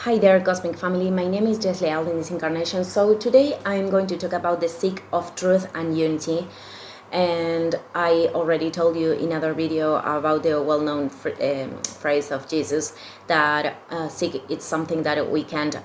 Hi there, Cosmic Family. My name is Jess Leal in this incarnation. So today I'm going to talk about the seek of truth and unity. And I already told you in another video about the well-known phrase of Jesus that seek it's something that we can't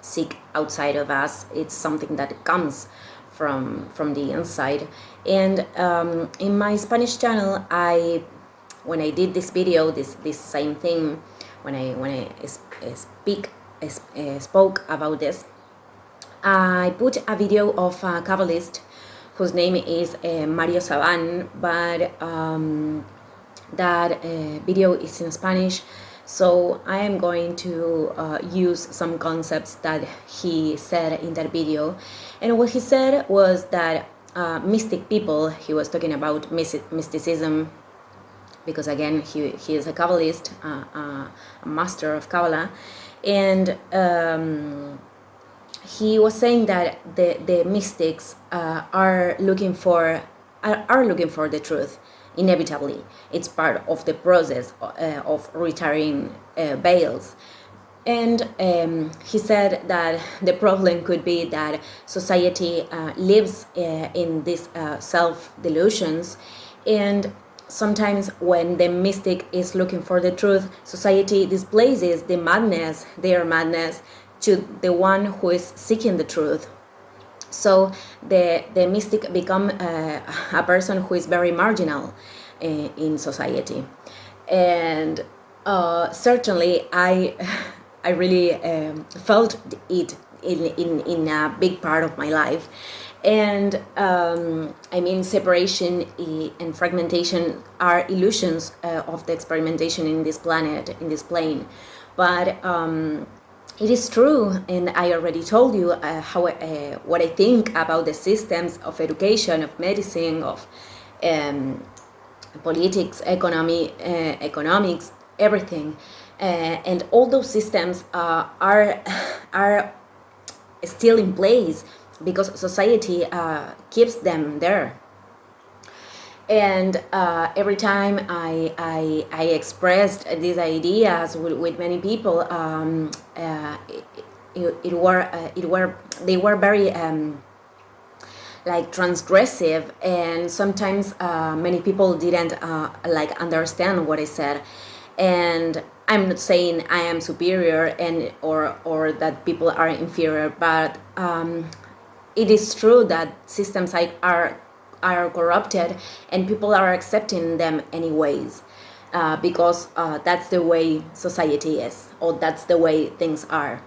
seek outside of us. It's something that comes from the inside. And in my Spanish channel, when I did this video, this same thing, when I spoke about this, I put a video of a Kabbalist whose name is Mario Saban, but that video is in Spanish, so I am going to use some concepts that he said in that video. And what he said was that mystic people, he was talking about mysticism, because again he is a Kabbalist, a master of Kabbalah, and he was saying that the mystics are looking for the truth. Inevitably, it's part of the process of retiring veils. And he said that the problem could be that society lives in these self-delusions, and sometimes when the mystic is looking for the truth, society displaces their madness, to the one who is seeking the truth. So the mystic become a person who is very marginal in society. And certainly I really felt it in a big part of my life. And I mean, separation and fragmentation are illusions of the experimentation in this planet, in this plane. But it is true, and I already told you what I think about the systems of education, of medicine, of politics, economics, everything, and all those systems are still in place because society keeps them there. And every time I expressed these ideas with many people, they were very like transgressive, and sometimes many people didn't like understand what I said. And I'm not saying I am superior or that people are inferior, but it is true that systems are corrupted, and people are accepting them anyways, because that's the way society is, or that's the way things are.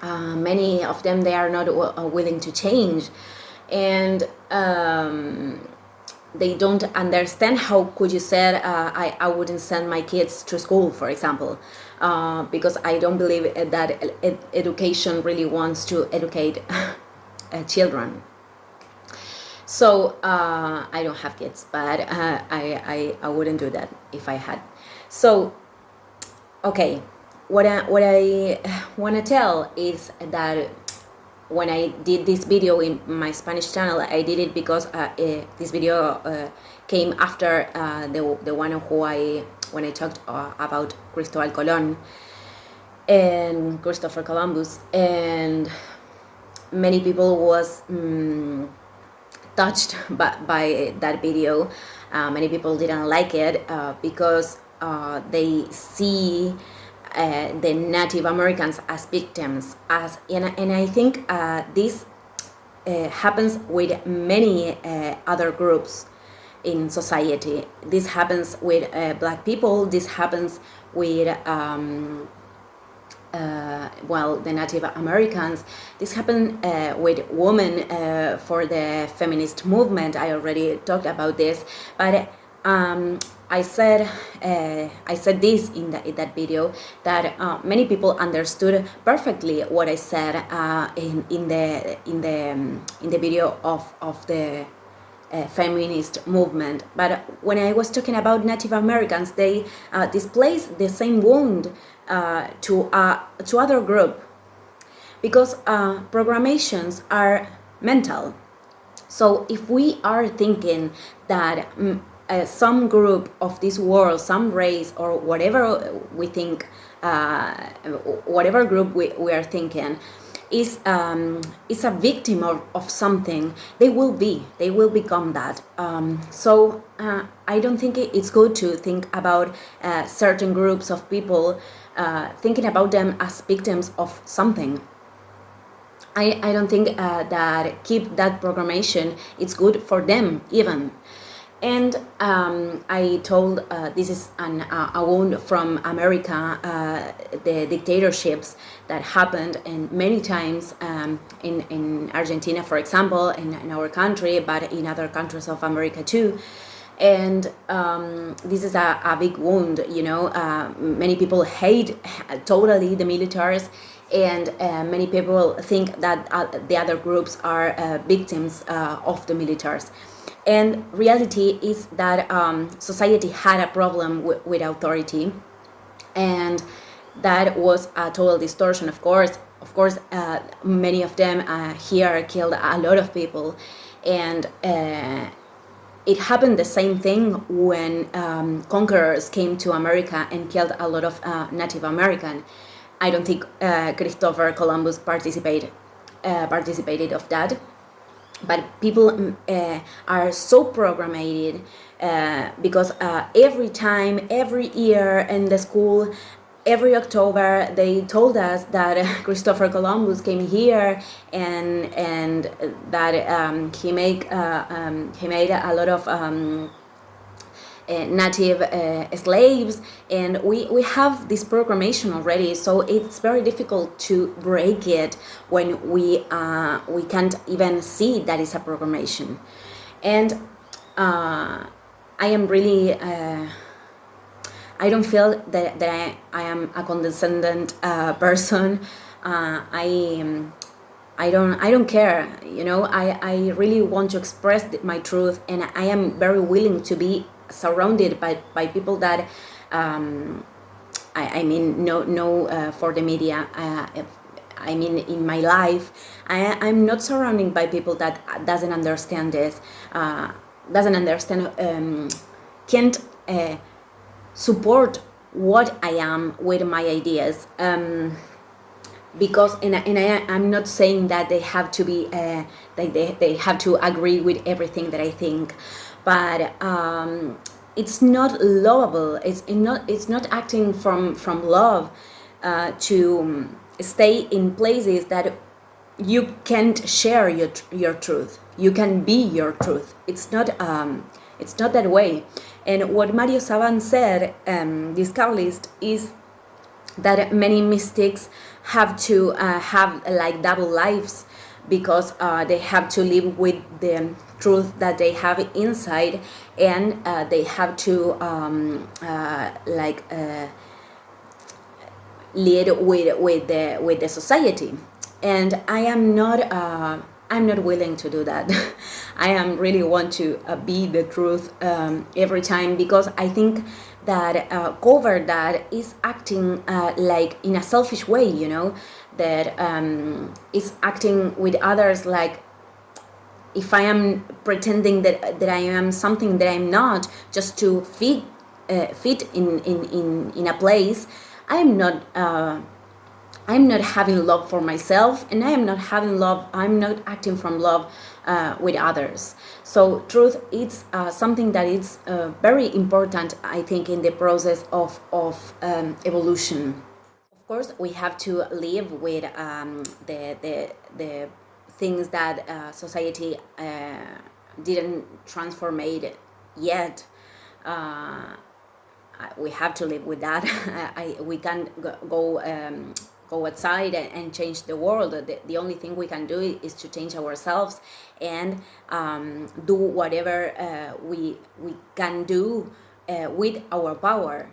Many of them, they are not willing to change, and they don't understand how could you say I wouldn't send my kids to school, for example, because I don't believe that education really wants to educate children. So I don't have kids, but I wouldn't do that if I had. So okay, what I want to tell is that when I did this video in my Spanish channel, I did it because this video came after the one when I talked about Cristobal Colón and Christopher Columbus, and many people was touched by that video. Many people didn't like it because they see the Native Americans as victims, and I think this happens with many other groups in society. This happens with Black people. This happens with the Native Americans. This happened with women for the feminist movement. I already talked about this, but I said this in that video, that many people understood perfectly what I said in the video of the feminist movement. But when I was talking about Native Americans, they displaced the same wound to other group, because programations are mental. So if we are thinking that some group of this world, some race, or whatever we think, whatever group we are thinking, is a victim of something, they will become that. So I don't think it's good to think about certain groups of people, thinking about them as victims of something. I don't think that keep that programmation, it's good for them even. And I told this is a wound from America, the dictatorships that happened, and many times in Argentina, for example, in our country, but in other countries of America too. And this is a big wound, you know. Many people hate totally the militaries, and many people think that the other groups are victims of the militaries. And reality is that society had a problem with authority, and that was a total distortion. Of course, many of them here killed a lot of people, and it happened the same thing when conquerors came to America and killed a lot of Native American. I don't think Christopher Columbus participated of that. But people are so programmed because every time, every year in the school, every October, they told us that Christopher Columbus came here and that he made a lot of native slaves, and we have this programmation already, so it's very difficult to break it when we can't even see that it's a programmation. And I am really I don't feel that I am a condescending person. I don't care, you know. I really want to express my truth, and I am very willing to be surrounded by people that I mean no for the media. I mean, in my life, I'm not surrounded by people that doesn't understand this, doesn't understand, can't support what I am with my ideas. Because I'm not saying that they have to be they have to agree with everything that I think, but it's not lovable. It's not acting from love to stay in places that you can't share your truth. You can be your truth. It's not that way. And what Mario Saban said, this Carlist, is that many mystics have to have like double lives, because they have to live with the truth that they have inside, and they have to lead with the society. And I am not I'm not willing to do that. I am really want to be the truth every time, because I think that cover that is acting like in a selfish way, you know, that is acting with others like, if I am pretending that I am something that I'm not, just to fit in a place, I'm not having love for myself, and I'm not acting from love with others. So truth is something that is very important, I think, in the process of evolution. Of course, we have to live with the things that society didn't transform it yet. We have to live with that. We can't go outside and change the world. The only thing we can do is to change ourselves and do whatever we can do with our power.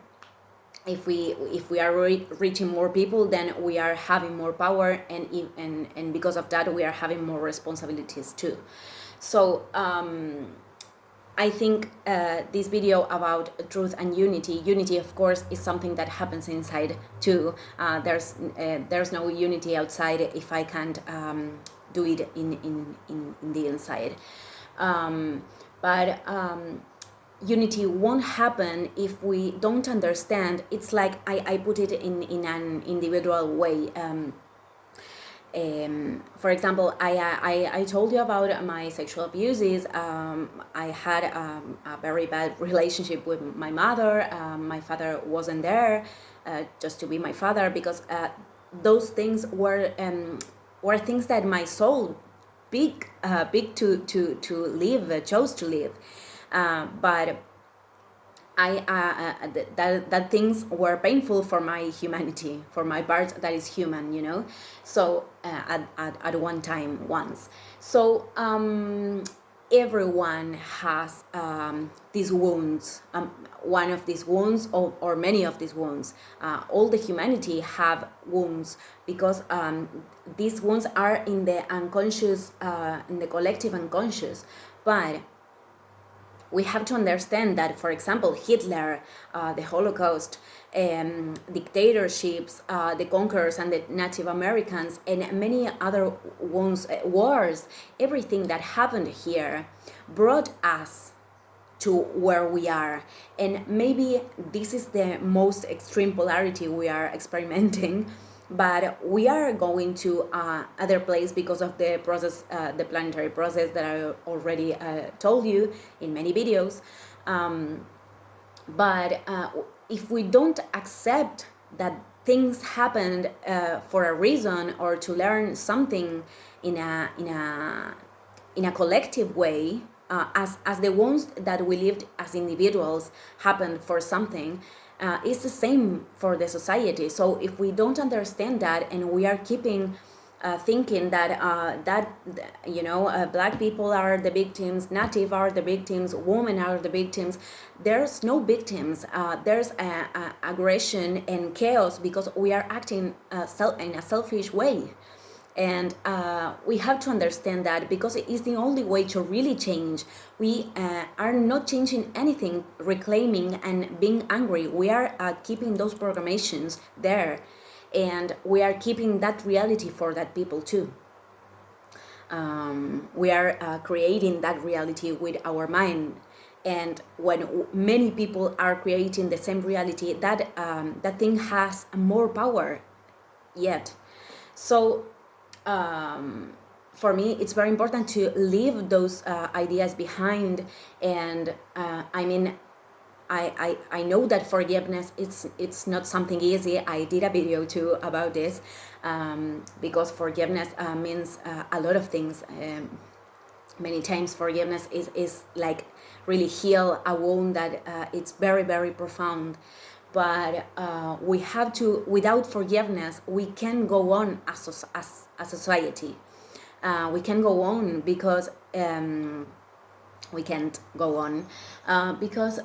If we are reaching more people, then we are having more power, and because of that we are having more responsibilities too. So I think this video about truth and unity, of course, is something that happens inside too. There's no unity outside if I can't do it in the inside. But unity won't happen if we don't understand. It's like I put it in an individual way. For example, I told you about my sexual abuses. I had a very bad relationship with my mother. My father wasn't there just to be my father, because those things were things that my soul big to live, chose to live. But that things were painful for my humanity, for my part that is human, you know. So at one time, once. So everyone has these wounds. One of these wounds, or many of these wounds. All the humanity have wounds, because these wounds are in the unconscious, in the collective unconscious. But we have to understand that, for example, Hitler, the Holocaust, dictatorships, the conquerors and the Native Americans, and many other wars, everything that happened here brought us to where we are. And maybe this is the most extreme polarity we are experimenting, but we are going to other place because of the process, the planetary process that I already told you in many videos. But if we don't accept that things happened for a reason, or to learn something in a collective way, as the ones that we lived as individuals happened for something, it's the same for the society. So if we don't understand that, and we are keeping thinking that black people are the victims, native are the victims, women are the victims, there's no victims. There's aggression and chaos because we are acting in a selfish way. And we have to understand that, because it is the only way to really change. We are not changing anything, reclaiming and being angry. We are keeping those programations there, and we are keeping that reality for that people too. We are creating that reality with our mind. And when many people are creating the same reality, that thing has more power yet. So for me, it's very important to leave those ideas behind. And I know that forgiveness, it's not something easy. I did a video too about this, because forgiveness means a lot of things. Many times forgiveness is like really heal a wound that it's very, very profound. But we have to, without forgiveness, we can go on as a society. We can go on because we can't go on because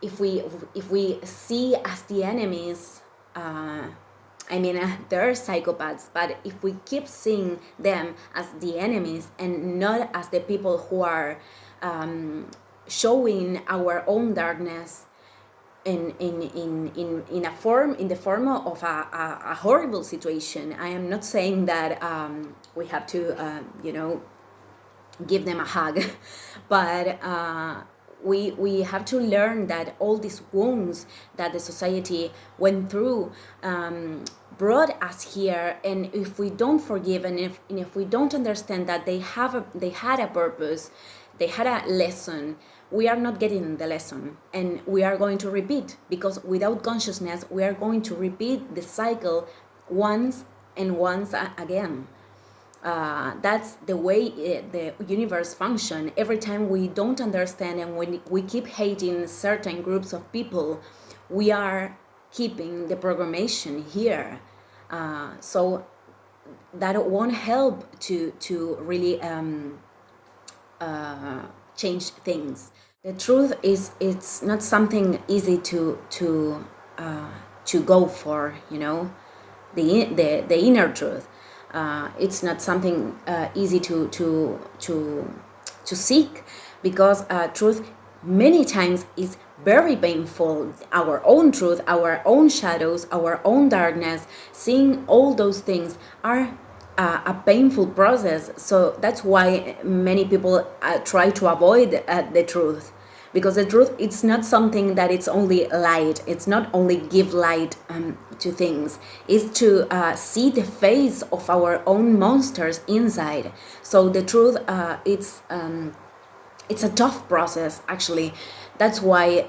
if we see as the enemies, they're psychopaths, but if we keep seeing them as the enemies and not as the people who are showing our own darkness in the form of a horrible situation. I am not saying that we have to give them a hug, but we have to learn that all these wounds that the society went through brought us here. And if we don't forgive, and if we don't understand that they had a purpose, they had a lesson, we are not getting the lesson, and we are going to repeat, because without consciousness we are going to repeat the cycle once and once again. That's the way the universe functions. Every time we don't understand, and when we keep hating certain groups of people, we are keeping the programmation here. So that won't help to really change things. The truth is, it's not something easy to go for, the inner truth. It's not something easy to seek, because truth many times is very painful. Our own truth, our own shadows, our own darkness, seeing all those things are a painful process. So that's why many people try to avoid the truth, because the truth, it's not something that it's only light. It's not only give light to things. It's to see the face of our own monsters inside. So the truth, it's a tough process, actually. That's why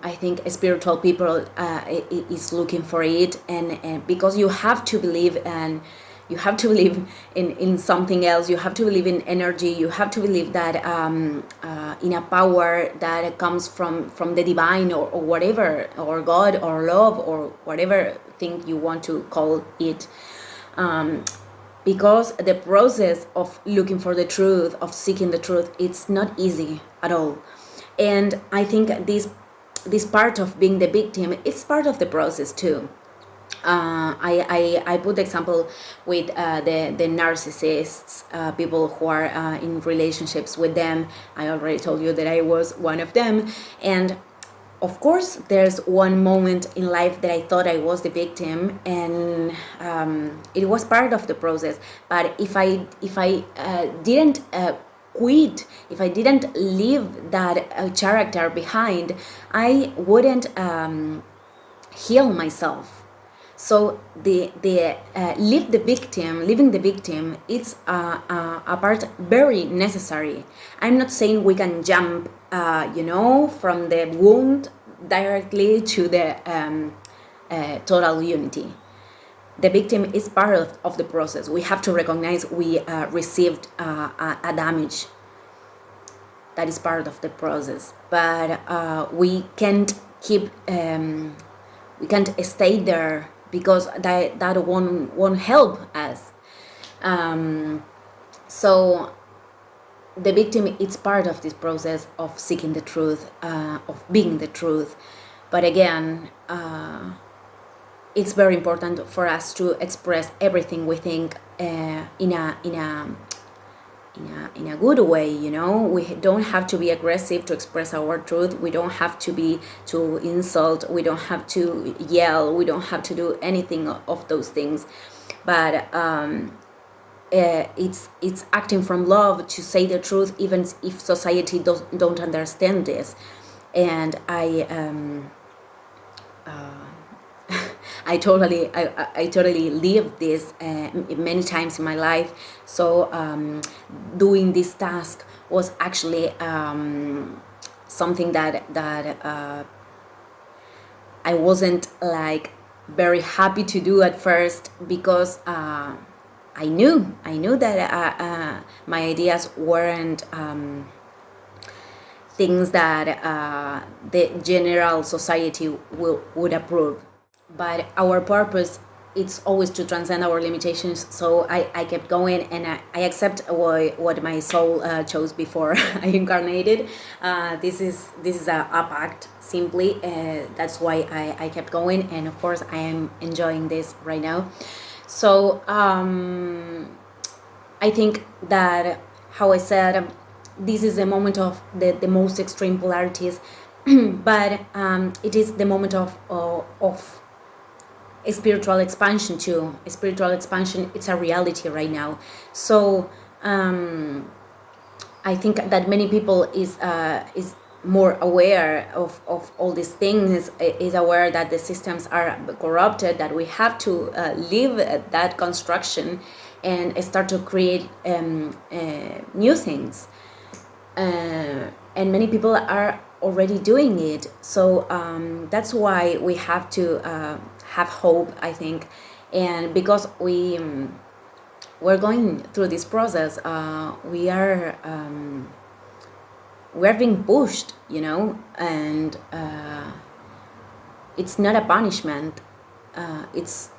I think spiritual people is looking for it, and because you have to believe, and you have to believe in something else. You have to believe in energy. You have to believe that in a power that comes from the divine, or whatever, or God, or love, or whatever thing you want to call it. Because the process of looking for the truth, of seeking the truth, it's not easy at all. And I think this part of being the victim, it's part of the process too. I put the example with the narcissists, people who are in relationships with them. I already told you that I was one of them. And of course, there's one moment in life that I thought I was the victim, and it was part of the process. But if I didn't quit, if I didn't leave that character behind, I wouldn't heal myself. So leaving the victim, it's a part very necessary. I'm not saying we can jump, from the wound directly to the total unity. The victim is part of the process. We have to recognize we received a damage. That is part of the process, but we can't keep. We can't stay there, because that won't help us. So the victim is part of this process of seeking the truth, of being the truth. But again, it's very important for us to express everything we think in a good way. We don't have to be aggressive to express our truth. We don't have to insult. We don't have to yell. We don't have to do anything of those things. But it's acting from love to say the truth, even if society don't understand this. And I totally lived this many times in my life. So doing this task was actually something that I wasn't like very happy to do at first, because I knew that my ideas weren't things that the general society would approve. But our purpose, it's always to transcend our limitations. So I kept going, and I accept what my soul chose before I incarnated. This is a pact, simply. That's why I kept going, and of course I am enjoying this right now. So I think that, how I said, this is a moment of the most extreme polarities, but it is the moment of a spiritual expansion too. A spiritual expansion, it's a reality right now. So I think that many people is more aware of all these things, is aware that the systems are corrupted, that we have to leave that construction and start to create new things. And many people are already doing it. So that's why we have to have hope, I think. And because we're going through this process, we're being pushed, and it's not a punishment. It's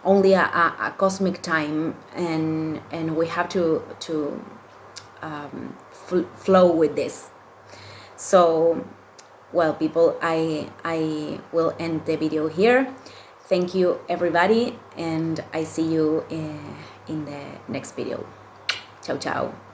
only a cosmic time, and we have to flow with this. So, well, people, I will end the video here. Thank you, everybody, and I see you in the next video. Ciao, ciao.